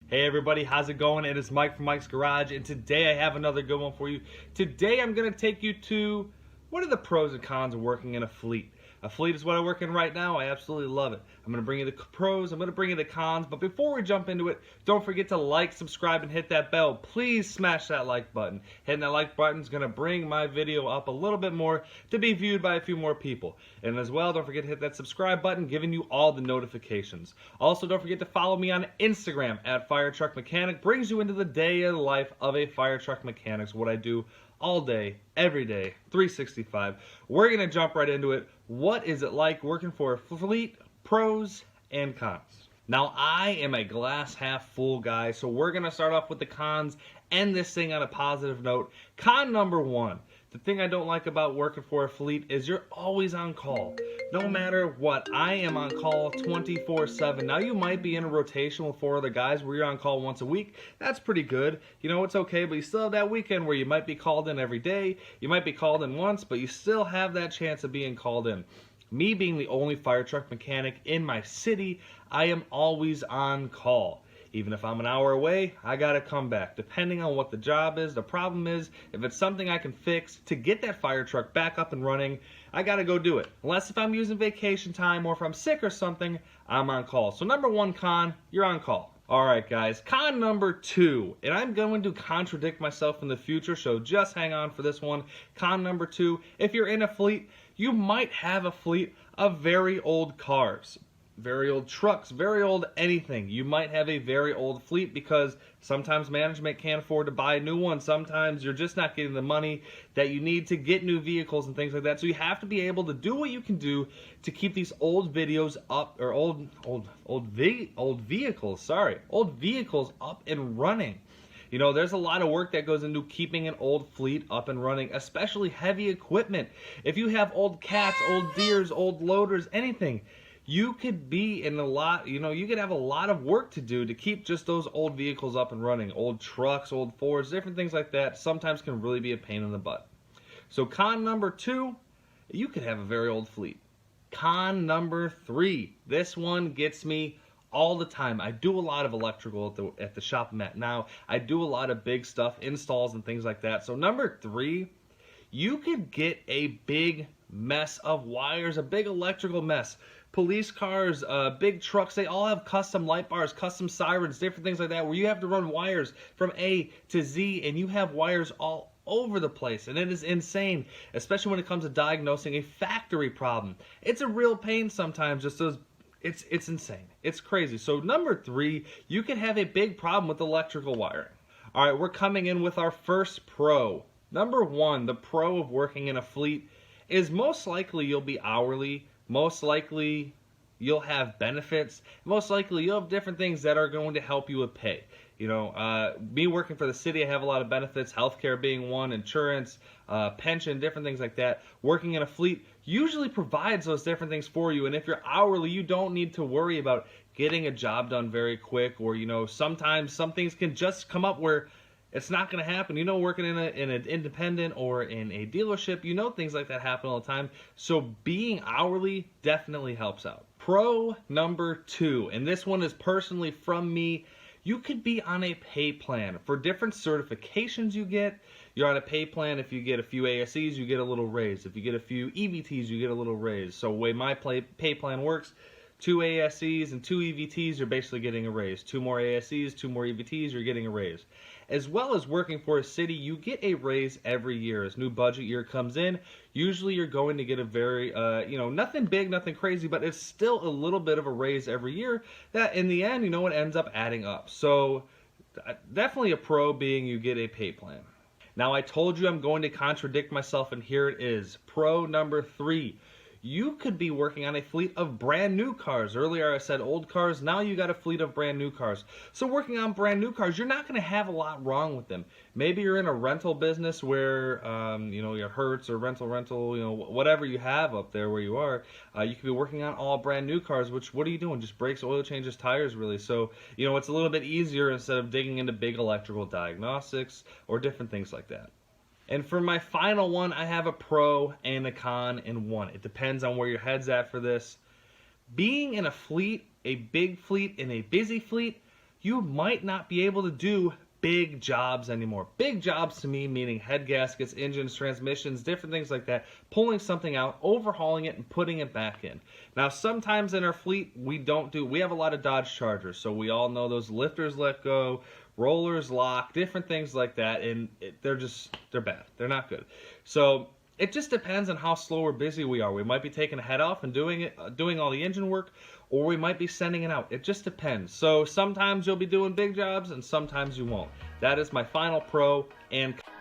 Hey everybody, how's it going? It is Mike from Mike's Garage, and today I have another good one for you. Today I'm going to take you to what are the pros and cons of working in a fleet. A fleet is what I work in right now. I absolutely love it. I'm going to bring you the pros, I'm going to bring you the cons, but before we jump into it, don't forget to like, subscribe, and hit that bell. Please smash that like button. Hitting that like button is going to bring my video up a little bit more to be viewed by a few more people. And as well, don't forget to hit that subscribe button, giving you all the notifications. Also, don't forget to follow me on Instagram at Fire Truck Mechanic. Brings you into the day of the life of a fire truck mechanic. What I do all day, every day, 365. We're going to jump right into it. What is it like working for a fleet, pros and cons? Now, I am a glass half full guy, so we're going to start off with the cons, end this thing on a positive note. Con number one. The thing I don't like about working for a fleet is you're always on call. No matter what, I am on call 24/7. Now you might be in a rotation with 4 other guys where you're on call once a week. That's pretty good. You know, it's okay, but you still have that weekend where you might be called in every day. You might be called in once, but you still have that chance of being called in. Me being the only fire truck mechanic in my city, I am always on call. Even if I'm an hour away, I gotta come back. Depending on what the job is, the problem is, if it's something I can fix to get that fire truck back up and running, I gotta go do it. Unless if I'm using vacation time or if I'm sick or something, I'm on call. So number one con, you're on call. Alright guys, con number two, and I'm going to contradict myself in the future, so just hang on for this one. Con number two, if you're in a fleet, you might have a fleet of very old cars. Very old trucks, very old anything. You might have a very old fleet because sometimes management can't afford to buy a new one. Sometimes you're just not getting the money that you need to get new vehicles and things like that. So you have to be able to do what you can do to keep these old videos up, or old vehicles up and running. You know, there's a lot of work that goes into keeping an old fleet up and running, especially heavy equipment. If you have old cats, old deers, old loaders, anything, you could be in a lot, you could have a lot of work to do to keep just those old vehicles up and running. Old trucks, old Fords, different things like that sometimes can really be a pain in the butt. So con number two, you could have a very old fleet. Con number three, this one gets me all the time. I do a lot of electrical at the shop I'm at now. I do a lot of big stuff, installs and things like that. So number three, you could get a big mess of wires, a big electrical mess. Police cars, big trucks, they all have custom light bars, custom sirens, different things like that, where you have to run wires from A to Z, and you have wires all over the place, and it is insane, especially when it comes to diagnosing a factory problem. It's a real pain sometimes, just those. It's insane. It's crazy. So number three, you can have a big problem with electrical wiring. All right, we're coming in with our first pro. Number one, the pro of working in a fleet is most likely you'll be hourly. Most likely you'll have benefits. Most likely you'll have different things that are going to help you with pay. You know, me working for the city, I have a lot of benefits, healthcare being one, insurance, pension, different things like that. Working in a fleet usually provides those different things for you. And if you're hourly, you don't need to worry about getting a job done very quick, or, sometimes some things can just come up where it's not going to happen. Working in an independent or in a dealership, things like that happen all the time. So being hourly definitely helps out. Pro number two, and this one is personally from me, you could be on a pay plan. For different certifications you get, you're on a pay plan. If you get a few ASEs, you get a little raise. If you get a few EVTs, you get a little raise. So the way my pay plan works, 2 ASEs and 2 EVTs, you're basically getting a raise. 2 more ASEs, 2 more EVTs, you're getting a raise. As well as working for a city, you get a raise every year. As new budget year comes in, usually you're going to get a very, nothing big, nothing crazy, but it's still a little bit of a raise every year that in the end, it ends up adding up. So definitely a pro being you get a pay plan. Now I told you I'm going to contradict myself, and here it is. Pro number three. You could be working on a fleet of brand new cars. Earlier I said old cars, now you got a fleet of brand new cars. So working on brand new cars, you're not going to have a lot wrong with them. Maybe you're in a rental business where, your Hertz or rental, whatever you have up there where you are, you could be working on all brand new cars, which what are you doing? Just brakes, oil changes, tires really. So, it's a little bit easier instead of digging into big electrical diagnostics or different things like that. And for my final one, I have a pro and a con in one. It depends on where your head's at for this. Being in a fleet, a big fleet, in a busy fleet, you might not be able to do big jobs anymore. Big jobs to me meaning head gaskets, engines, transmissions, different things like that, pulling something out, overhauling it, and putting it back in. Now sometimes in our fleet we have a lot of Dodge Chargers, so we all know those lifters let go, rollers lock, different things like that, and they're bad. They're not good. So it just depends on how slow or busy we are. We might be taking a head off and doing all the engine work, or we might be sending it out. It just depends. So sometimes you'll be doing big jobs and sometimes you won't. That is my final pro and con.